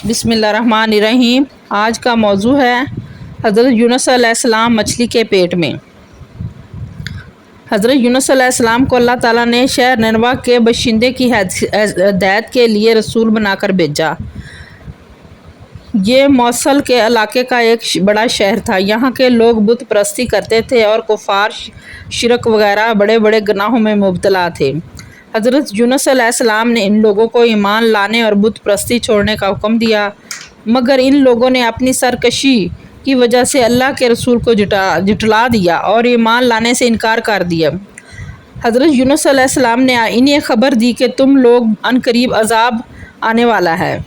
بسم اللہ الرحمن الرحیم۔ آج کا موضوع ہے حضرت یونس علیہ السلام مچھلی کے پیٹ میں۔ حضرت یونس علیہ السلام کو اللہ تعالیٰ نے شہر نینوا کے باشندے کی ہدایت کے لیے رسول بنا کر بھیجا۔ یہ موصل کے علاقے کا ایک بڑا شہر تھا۔ یہاں کے لوگ بت پرستی کرتے تھے اور کفار، شرک وغیرہ بڑے بڑے گناہوں میں مبتلا تھے۔ حضرت یونس علیہ السلام نے ان لوگوں کو ایمان لانے اور بت پرستی چھوڑنے کا حکم دیا، مگر ان لوگوں نے اپنی سرکشی کی وجہ سے اللہ کے رسول کو جھٹلا دیا اور ایمان لانے سے انکار کر دیا۔ حضرت یونس علیہ السلام نے انہیں خبر دی کہ تم لوگ عنقریب عذاب آنے والا ہے۔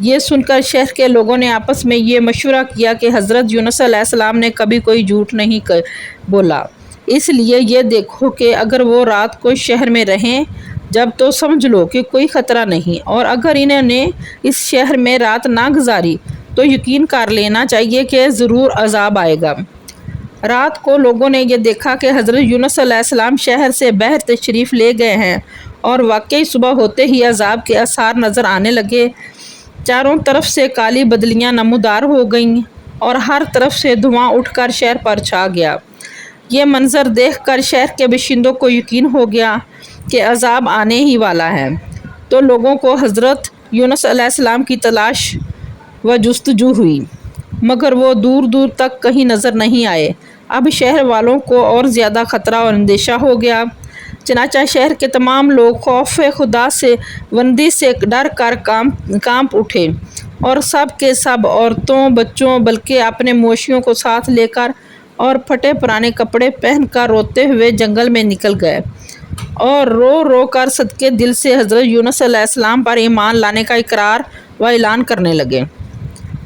یہ سن کر شہر کے لوگوں نے آپس میں یہ مشورہ کیا کہ حضرت یونس علیہ السلام نے کبھی کوئی جھوٹ نہیں بولا، اس لیے یہ دیکھو کہ اگر وہ رات کو شہر میں رہیں جب تو سمجھ لو کہ کوئی خطرہ نہیں، اور اگر انہوں نے اس شہر میں رات نہ گزاری تو یقین کر لینا چاہیے کہ ضرور عذاب آئے گا۔ رات کو لوگوں نے یہ دیکھا کہ حضرت یونس علیہ السلام شہر سے باہر تشریف لے گئے ہیں، اور واقعی صبح ہوتے ہی عذاب کے آثار نظر آنے لگے۔ چاروں طرف سے کالی بدلیاں نمودار ہو گئیں اور ہر طرف سے دھواں اٹھ کر شہر پر چھا گیا۔ یہ منظر دیکھ کر شہر کے باشندوں کو یقین ہو گیا کہ عذاب آنے ہی والا ہے، تو لوگوں کو حضرت یونس علیہ السلام کی تلاش و جستجو ہوئی، مگر وہ دور دور تک کہیں نظر نہیں آئے۔ اب شہر والوں کو اور زیادہ خطرہ اور اندیشہ ہو گیا، چنانچہ شہر کے تمام لوگ خوف خدا سے بندی سے ڈر کر کانپ اٹھے، اور سب کے سب عورتوں، بچوں، بلکہ اپنے مویشیوں کو ساتھ لے کر اور پھٹے پرانے کپڑے پہن کر روتے ہوئے جنگل میں نکل گئے، اور رو رو کر صدقے دل سے حضرت یونس علیہ السلام پر ایمان لانے کا اقرار و اعلان کرنے لگے۔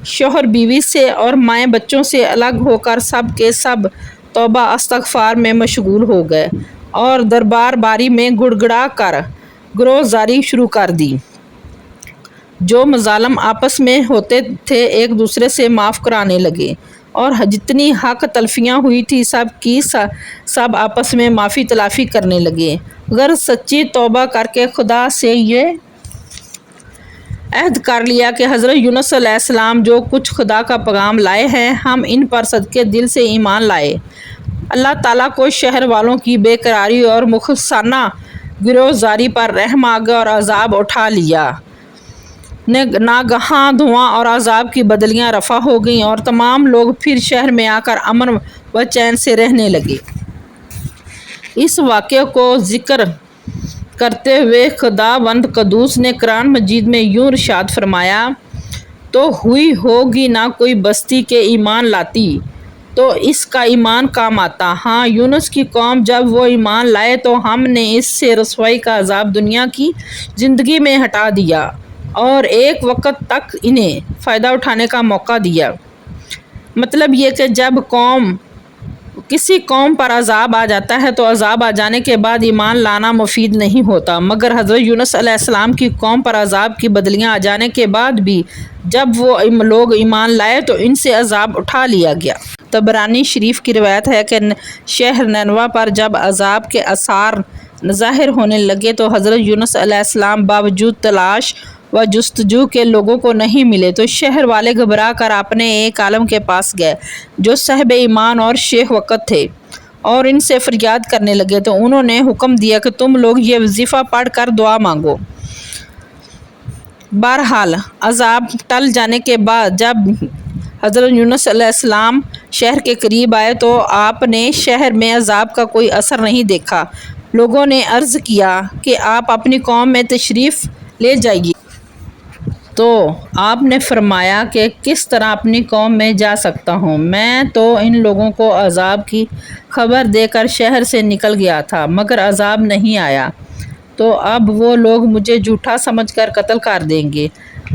شوہر بیوی سے اور مائیں بچوں سے الگ ہو کر سب کے سب توبہ استغفار میں مشغول ہو گئے، اور دربار باری میں گڑ گڑا کر گروہ زاری شروع کر دی۔ جو مظالم آپس میں ہوتے تھے ایک دوسرے سے معاف کرانے لگے، اور جتنی حق تلفیاں ہوئی تھی سب کی سب آپس میں معافی تلافی کرنے لگے۔ غرض سچی توبہ کر کے خدا سے یہ عہد کر لیا کہ حضرت یونس علیہ السلام جو کچھ خدا کا پیغام لائے ہیں ہم ان پر صدقے دل سے ایمان لائے۔ اللہ تعالیٰ کو شہر والوں کی بے قراری اور مخلصانہ گروہ زاری پر رحم آ گیا اور عذاب اٹھا لیا۔ ناگہاں دھواں اور عذاب کی بدلیاں رفع ہو گئیں، اور تمام لوگ پھر شہر میں آ کر امن و چین سے رہنے لگے۔ اس واقعے کو ذکر کرتے ہوئے خداوند قدوس نے قرآن مجید میں یوں ارشاد فرمایا، تو ہوئی ہوگی نہ کوئی بستی کے ایمان لاتی تو اس کا ایمان کام آتا۔ ہاں، یونس کی قوم جب وہ ایمان لائے تو ہم نے اس سے رسوائی کا عذاب دنیا کی زندگی میں ہٹا دیا اور ایک وقت تک انہیں فائدہ اٹھانے کا موقع دیا۔ مطلب یہ کہ جب کسی قوم پر عذاب آ جاتا ہے تو عذاب آ جانے کے بعد ایمان لانا مفید نہیں ہوتا، مگر حضرت یونس علیہ السلام کی قوم پر عذاب کی بدلیاں آ جانے کے بعد بھی جب وہ لوگ ایمان لائے تو ان سے عذاب اٹھا لیا گیا۔ طبرانی شریف کی روایت ہے کہ شہر نینوا پر جب عذاب کے آثار ظاہر ہونے لگے تو حضرت یونس علیہ السلام باوجود تلاش و جستجو کے لوگوں کو نہیں ملے، تو شہر والے گھبرا کر اپنے ایک عالم کے پاس گئے جو صاحب ایمان اور شیخ وقت تھے، اور ان سے فریاد کرنے لگے، تو انہوں نے حکم دیا کہ تم لوگ یہ وظیفہ پڑھ کر دعا مانگو۔ بہرحال عذاب ٹل جانے کے بعد جب حضرت یونس علیہ السلام شہر کے قریب آئے تو آپ نے شہر میں عذاب کا کوئی اثر نہیں دیکھا۔ لوگوں نے عرض کیا کہ آپ اپنی قوم میں تشریف لے جائیے، تو آپ نے فرمایا کہ کس طرح اپنی قوم میں جا سکتا ہوں، میں تو ان لوگوں کو عذاب کی خبر دے کر شہر سے نکل گیا تھا مگر عذاب نہیں آیا، تو اب وہ لوگ مجھے جھوٹا سمجھ کر قتل کر دیں گے۔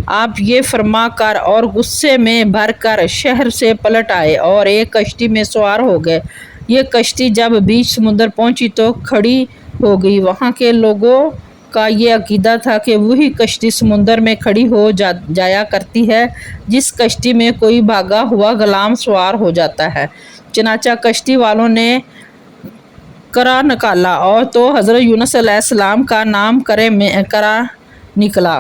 آپ یہ فرما کر اور غصے میں بھر کر شہر سے پلٹ آئے اور ایک کشتی میں سوار ہو گئے۔ یہ کشتی جب بیچ سمندر پہنچی تو کھڑی ہو گئی۔ وہاں کے لوگوں کا یہ عقیدہ تھا کہ وہی کشتی سمندر میں کھڑی ہو جایا کرتی ہے جس کشتی میں کوئی بھاگا ہوا غلام سوار ہو جاتا ہے۔ چنانچہ کشتی والوں نے کرا نکالا اور تو حضرت یونس علیہ السلام کا نام کرا نکلا۔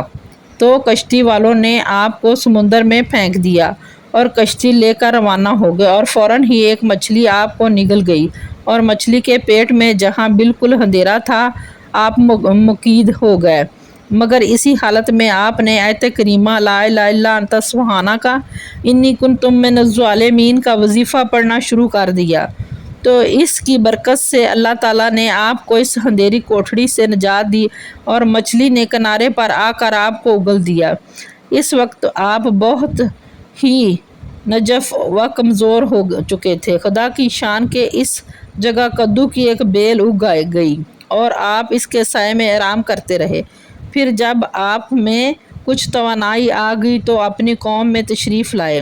تو کشتی والوں نے آپ کو سمندر میں پھینک دیا اور کشتی لے کر روانہ ہو گئے، اور فوراً ہی ایک مچھلی آپ کو نگل گئی، اور مچھلی کے پیٹ میں جہاں بالکل اندھیرا تھا آپ مقید ہو گئے۔ مگر اسی حالت میں آپ نے آیت کریمہ لا الہ الا انت سبحانک انی کنت من الظالمین کا وظیفہ پڑھنا شروع کر دیا، تو اس کی برکت سے اللہ تعالیٰ نے آپ کو اس اندھیری کوٹھڑی سے نجات دی اور مچھلی نے کنارے پر آ کر آپ کو اگل دیا۔ اس وقت آپ بہت ہی نجف و کمزور ہو چکے تھے۔ خدا کی شان کہ اس جگہ کدو کی ایک بیل اگ گئی اور آپ اس کے سائے میں آرام کرتے رہے۔ پھر جب آپ میں کچھ توانائی آ گئی تو اپنی قوم میں تشریف لائے،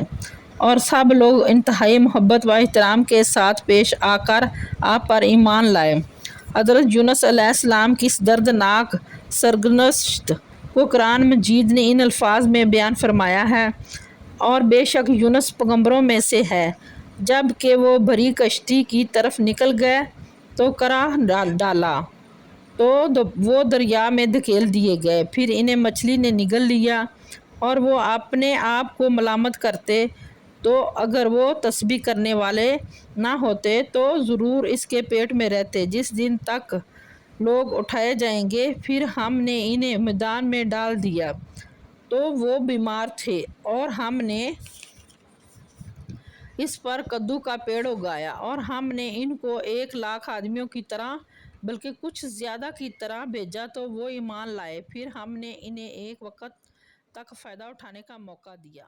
اور سب لوگ انتہائی محبت و احترام کے ساتھ پیش آ کر آپ پر ایمان لائے۔ حضرت یونس علیہ السلام کی اس دردناک سرگزشت کو قرآن مجید نے ان الفاظ میں بیان فرمایا ہے: اور بے شک یونس پیغمبروں میں سے ہے، جب کہ وہ بھری کشتی کی طرف نکل گئے تو کرہ ڈالا تو وہ دریا میں دھکیل دیے گئے، پھر انہیں مچھلی نے نگل لیا، اور وہ اپنے آپ کو ملامت کرتے تو اگر وہ تسبیح کرنے والے نہ ہوتے تو ضرور اس کے پیٹ میں رہتے۔ جس دن تک لوگ اٹھائے جائیں گے پھر ہم نے انہیں میدان میں ڈال دیا تو وہ بیمار تھے، اور ہم نے اس پر کدو کا پیڑ اگایا، اور ہم نے ان کو 1,00,000 آدمیوں کی طرح بلکہ کچھ زیادہ کی طرح بھیجا تو وہ ایمان لائے، پھر ہم نے انہیں ایک وقت تک فائدہ اٹھانے کا موقع دیا۔